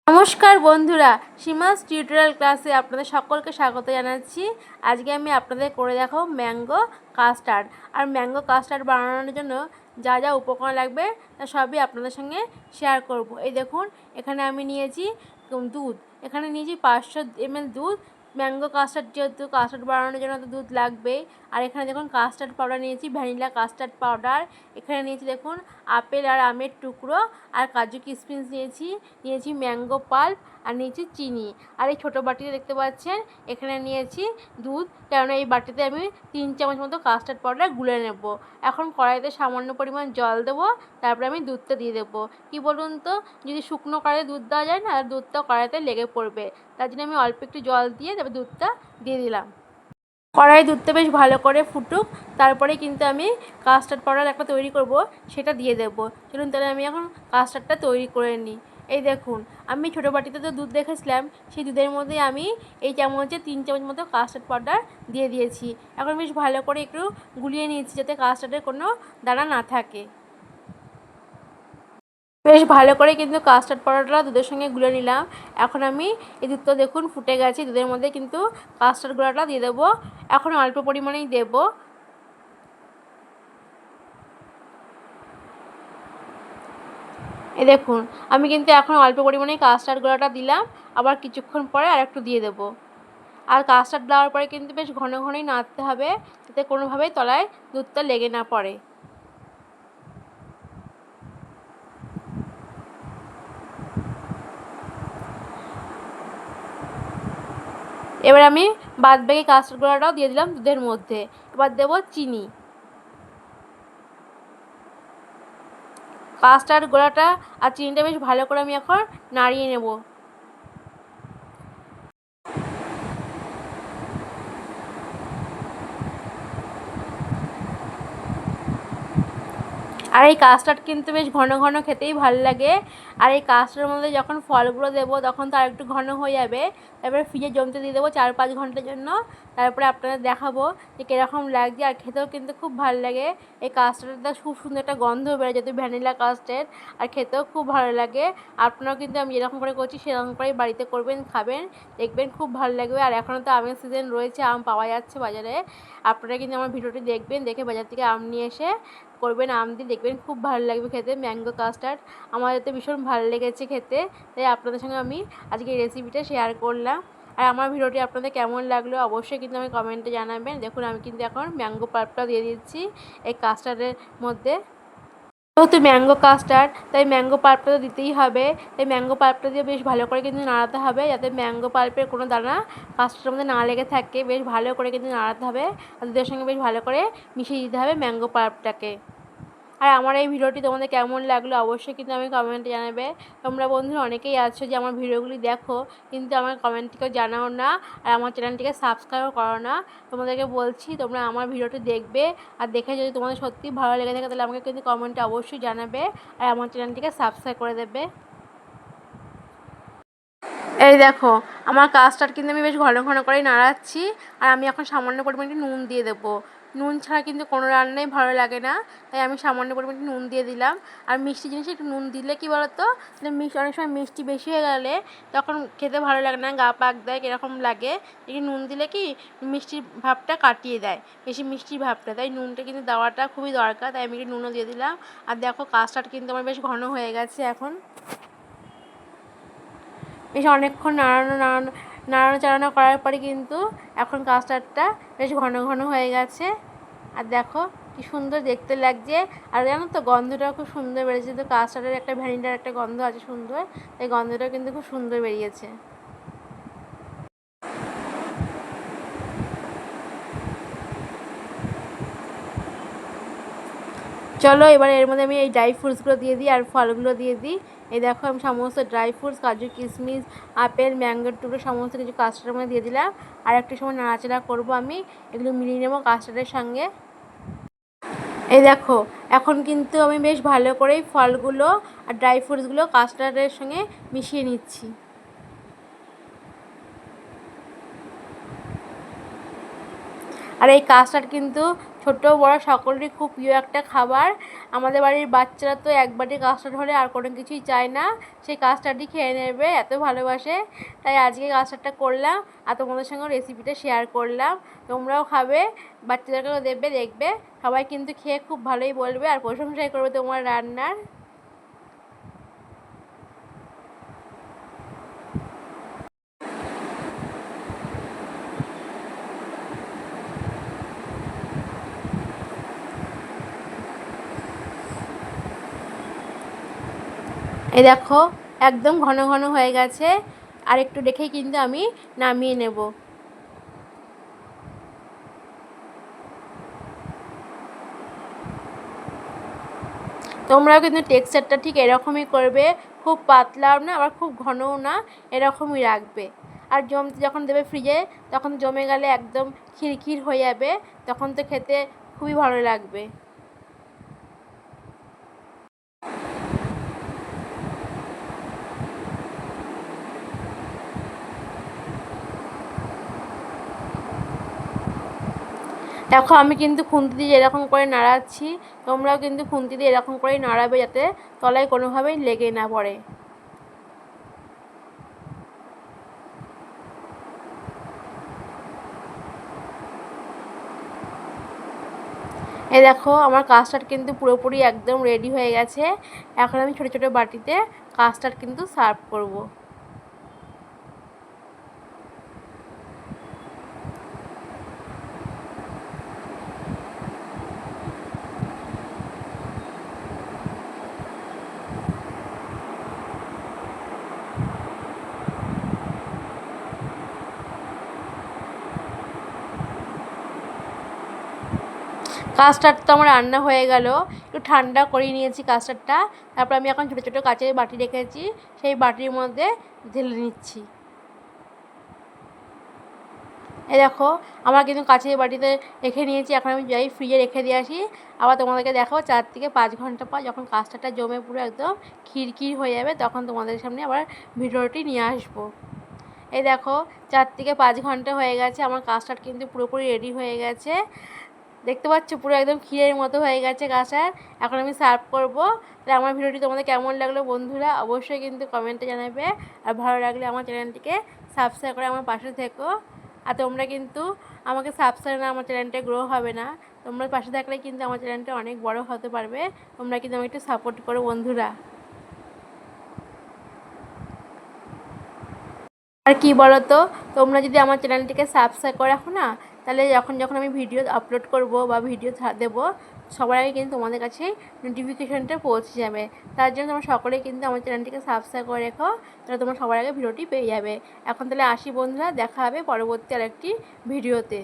নমস্কার বন্ধুরা, সীমাস টিউটোরিয়াল ক্লাসে আপনাদের সকলকে স্বাগত জানাচ্ছি। আজকে আমি আপনাদের করে দেখাবো ম্যাঙ্গো কাস্টার্ড। আর ম্যাঙ্গো কাস্টার্ড বানানোর জন্য যা যা উপকরণ লাগবে তা সবই আপনাদের সঙ্গে শেয়ার করব। এই দেখুন, এখানে আমি নিয়েছি দুধ। এখানে নিয়েছি 500 ml দুধ। ম্যাঙ্গো কাস্টার্ড, যেহেতু কাস্টার্ড বানানোর জন্য তো দুধ লাগবেই। আর এখানে দেখুন কাস্টার্ড পাউডার নিয়েছি, ভ্যানিলা কাস্টার্ড পাউডার। এখানে নিয়েছি দেখুন আপেল আর আমের টুকরো, আর কাজু কিশমিশ নিয়েছি ম্যাঙ্গো পাল্প, আর নিয়েছি চিনি। আর এই ছোটো বাটিতে দেখতে পাচ্ছেন এখানে নিয়েছি দুধ, কেননা এই বাটিতে আমি 3 চামচ মতো কাস্টার্ড পাউডার গুলে নেব। এখন কড়াইতে সামান্য পরিমাণ জল দেবো, তারপরে আমি দুধটা দিয়ে দেবো। কি বলুন তো, যদি শুকনো কড়াইতে দুধ দেওয়া যায় না, দুধটা কড়াইতে লেগে পড়বে। তার জন্য আমি অল্প একটু জল দিয়ে তারপরে দুধটা দিয়ে দিলাম। কড়াই দুধটা বেশ ভালো করে ফুটুক, তারপরে কিন্তু আমি কাস্টার্ড পাউডার একটা তৈরি করব, সেটা দিয়ে দেবো। চলুন তাহলে আমি এখন কাস্টার্ডটা তৈরি করে নিই। এই দেখুন, আমি ছোটো বাটিতে তো দুধ দেখেছিলাম, সেই দুধের মধ্যে আমি এই চামচে 3 চামচ মতো কাস্টার্ড পাউডার দিয়ে দিয়েছি। এখন বেশ ভালো করে একটু গুলিয়ে নিয়েছি, যাতে কাস্টার্ডের কোনো দানা না থাকে। বেশ ভালো করে কিন্তু কাস্টার্ড পাউডারটা দুধের সঙ্গে গুলে নিলাম। এখন আমি এই দুধটা দেখুন ফুটে গেছে, দুধের মধ্যে কিন্তু কাস্টার্ড গুঁড়াটা দিয়ে দেবো। এখন অল্প পরিমাণেই দেবো। এই দেখুন, আমি কিন্তু এখন অল্প পরিমাণেই কাস্টার্ড গুঁড়াটা দিলাম, আবার কিছুক্ষণ পরে আর একটু দিয়ে দেবো। আর কাস্টার্ড দেওয়ার পরে কিন্তু বেশ ঘন ঘনই নাড়তে হবে, যাতে কোনোভাবেই তলায় দুধটা লেগে না পড়ে। এবার আমি বাদবাকি কাস্টার্ড গুঁড়াটাও দিয়ে দিলাম দুধের মধ্যে। এবার দেবো চিনি। কাস্টার্ড গুঁড়াটা আর চিনিটা বেশ ভালো করে আমি এখন নাড়িয়ে নেব। আর এই কাস্টার্ড কিন্তু বেশ ঘন ঘন খেতেই ভালো লাগে। আর এই কাস্টার্ডের মধ্যে যখন ফলগুলো দেবো তখন তো আর একটু ঘন হয়ে যাবে। তারপরে ফ্রিজে জমতে দিয়ে দেবো 4-5 ঘন্টার জন্য। তারপরে আপনাদের দেখাবো যে কীরকম লাগছে। আর খেতেও কিন্তু খুব ভালো লাগে। এই কাস্টার্ডটা খুব সুন্দর একটা গন্ধ বেরোয়, যেহেতু ভ্যানিলা কাস্টার্ড, আর খেতেও খুব ভালো লাগে। আপনারাও কিন্তু আমি যেরকম করে করছি সেরকম করেই বাড়িতে করবেন, খাবেন, দেখবেন খুব ভালো লাগবে। আর এখনও তো আমের সিজন রয়েছে, আম পাওয়া যাচ্ছে বাজারে। আপনারা কিন্তু আমার ভিডিওটি দেখবেন, দেখে বাজার থেকে আম নিয়ে এসে করবেন, আম দিয়ে দেখবেন খুব ভালো লাগবে খেতে ম্যাঙ্গো কাস্টার্ড। আমার তো ভীষণ ভালো লেগেছে খেতে, তাই আপনাদের সঙ্গে আমি আজকে এই রেসিপিটা শেয়ার করলাম। আর আমার ভিডিওটি আপনাদের কেমন লাগলো অবশ্যই কিন্তু আমি কমেন্টে জানাবেন। দেখুন, আমি কিন্তু এখন ম্যাঙ্গো পাল্পটা দিয়ে দিচ্ছি এই কাস্টার্ডের মধ্যে। যেহেতু ম্যাঙ্গো কাস্টার্ড, তাই ম্যাঙ্গো পাল্পটা তো দিতেই হবে। তাই ম্যাঙ্গো পাল্পটা দিয়ে বেশ ভালো করে কিন্তু নাড়াতে হবে, যাতে ম্যাঙ্গো পাল্পের কোনো দানা কাস্টার্ডের মধ্যে না লেগে থাকে। বেশ ভালো করে কিন্তু নাড়াতে হবে, আর দুধের সঙ্গে বেশ ভালো করে মিশিয়ে দিতে হবে ম্যাঙ্গো পাল্পটাকে। আর আমার এই ভিডিওটি তোমাদের কেমন লাগলো অবশ্যই কিন্তু আমি কমেন্টে জানাবে। তোমরা বন্ধুরা অনেকেই আছো যে আমার ভিডিওগুলি দেখো, কিন্তু আমার কমেন্টে কেউ জানাও না, আর আমার চ্যানেলটিকে সাবস্ক্রাইবও করো না। তোমাদেরকে বলছি তোমরা আমার ভিডিওটি দেখবে, আর দেখে যদি তোমাদের সত্যিই ভালো লেগে থাকে তাহলে আমাকে কিন্তু কমেন্টে অবশ্যই জানাবে, আর আমার চ্যানেলটিকে সাবস্ক্রাইব করে দেবে। এই দেখো, আমার কাস্টার্ড কিন্তু আমি বেশ ঘন ঘন করেই নাড়াচ্ছি। আর আমি এখন সামান্য পরিমাণে নুন দিয়ে দেবো। নুন ছাড়া কিন্তু কোনো রান্নাই ভালো লাগে না, তাই আমি সামান্য পরিমাণে নুন দিয়ে দিলাম। আর মিষ্টি জিনিসে একটু নুন দিলে কী বলতো, মিষ্টি অনেক সময় মিষ্টি বেশি হয়ে গেলে তখন খেতে ভালো লাগে না, গা পাক দেয়, কীরকম লাগে। একটু নুন দিলে কি মিষ্টির ভাবটা কাটিয়ে দেয়, বেশি মিষ্টির ভাবটা। তাই নুনটা কিন্তু দেওয়াটা খুবই দরকার, তাই আমি একটু নুনও দিয়ে দিলাম। আর দেখো, কাস্টার্ড কিন্তু আমার বেশ ঘন হয়ে গেছে এখন। বেশ অনেকক্ষণ নাড়ানো চাড়ানো করার পরে কিন্তু এখন কাস্টার্ডটা বেশ ঘন ঘন হয়ে গেছে। আর দেখো কি সুন্দর দেখতে লাগছে। আর জানো তো, গন্ধটাও খুব সুন্দর বেরিয়েছে। তো কাস্টার্ডের একটা ভ্যানিলার একটা গন্ধ আছে সুন্দর, তাই গন্ধটাও কিন্তু খুব সুন্দর বেরিয়েছে। চলো এবার এর মধ্যে আমি এই ড্রাই ফ্রুটসগুলো দিয়ে দিই, আর ফলগুলো দিয়ে দিই। এই দেখো, আমি সমস্ত ড্রাই ফ্রুটস, কাজু কিশমিশ, আপেল, ম্যাঙ্গোর টুকরো সমস্ত কিছু কাস্টার্ডের মধ্যে দিয়ে দিলাম। আর একটু সময় নাড়াচাড়া করবো, আমি এগুলো মিলিয়ে নেবো কাস্টার্ডের সঙ্গে। এই দেখো, এখন কিন্তু আমি বেশ ভালো করেই ফলগুলো আর ড্রাই ফ্রুটসগুলো কাস্টার্ডের সঙ্গে মিশিয়ে নিচ্ছি। আর এই কাস্টার্ড কিন্তু ছোট বড় সকলেরই খুব প্রিয় একটা খাবার। আমাদের বাড়ির বাচ্চারা তো এক বাটি কাস্টার্ড হলে আর কোনো কিছুই চায় না, সেই কাস্টার্ডই খেয়ে নেবে, এত ভালোবাসে। তাই আজকে কাস্টার্ডটা করলাম আর তোমাদের সঙ্গে রেসিপিটা শেয়ার করলাম। তোমরাও খাবে, বাচ্চাদেরকেও দেবে, দেখবে সবাই কিন্তু খেয়ে খুব ভালোই বলবে আর প্রশংসাই করবে তোমার রান্নার। এই দেখো একদম ঘন ঘন হয়ে গেছে, আর একটু রেখেই কিন্তু আমি নামিয়ে নেব। তোমরাও কিন্তু টেক্সচারটা ঠিক এরকমই করবে, খুব পাতলাও না আবার খুব ঘনও না, এরকমই রাখবে। আর জমতে যখন দেবে ফ্রিজে তখন জমে গেলে একদম খিরখির হয়ে যাবে, তখন তো খেতে খুবই ভালো লাগবে। দেখো আমি কিন্তু খুন্তি দিয়ে এরকম করে নাড়াচ্ছি, তোমরাও কিন্তু খুন্তি দিয়ে এরকম করেই নাড়াবে যাতে তলায় কোনোভাবেই লেগে না পড়ে। এই দেখো আমার কাস্টার্ড কিন্তু পুরোপুরি একদম রেডি হয়ে গেছে। এখন আমি ছোটো ছোটো বাটিতে কাস্টার্ড কিন্তু সার্ভ করব। কাস্টার্ড তো আমার রান্না হয়ে গেল, একটু ঠান্ডা করিয়ে নিয়েছি কাস্টার্ডটা। তারপর আমি এখন ছোটো ছোটো কাচের বাটি রেখেছি, সেই বাটির মধ্যে ঢেলে নিচ্ছি। এই দেখো আমার কিন্তু কাচের বাটিতে রেখে নিয়েছি, এখন আমি যাই ফ্রিজে রেখে দিয়ে আসি। আবার তোমাদেরকে দেখাবো 4 থেকে 5 ঘন্টা পর যখন কাস্টার্ডটা জমে পুরো একদম ক্ষীর হয়ে যাবে, তখন তোমাদের সামনে আবার ভিডিওটি নিয়ে আসবো। এই দেখো 4 থেকে 5 ঘন্টা হয়ে গেছে, আমার কাস্টার্ড কিন্তু পুরোপুরি রেডি হয়ে গেছে। দেখতে পাচ্ছ পুরো একদম ক্ষীরের মতো হয়ে গেছে কাস্টার্ড। এখন আমি সার্ভ করব। তাহলে আমার ভিডিওটি তোমাদের কেমন লাগলো বন্ধুরা অবশ্যই কিন্তু কমেন্টে জানাবে, আর ভালো লাগলে আমার চ্যানেলটিকে সাবস্ক্রাইব করে আমার পাশে থেকো। আর তোমরা কিন্তু আমাকে সাবস্ক্রাইব না আমার চ্যানেলটা গ্রো হবে না, তোমরা পাশে থাকলে কিন্তু আমার চ্যানেলটা অনেক বড় হতে পারবে। তোমরা কিন্তু আমাকে একটু সাপোর্ট করো বন্ধুরা। আর কি বলো তো, তোমরা যদি আমার চ্যানেলটিকে সাবস্ক্রাইব করে রাখো না, তাহলে যখন যখন আমি ভিডিও আপলোড করব বা ভিডিও দেবো সবার আগে কিন্তু তোমাদের কাছে নোটিফিকেশানটা পৌঁছে যাবে। তার জন্য তোমরা সকলেই কিন্তু আমার চ্যানেলটিকে সাবস্ক্রাইব করে রেখো, তাহলে তোমরা সবার আগে ভিডিওটি পেয়ে যাবে। এখন তাহলে আসি বন্ধুরা, দেখা হবে পরবর্তী আরেকটি ভিডিওতে।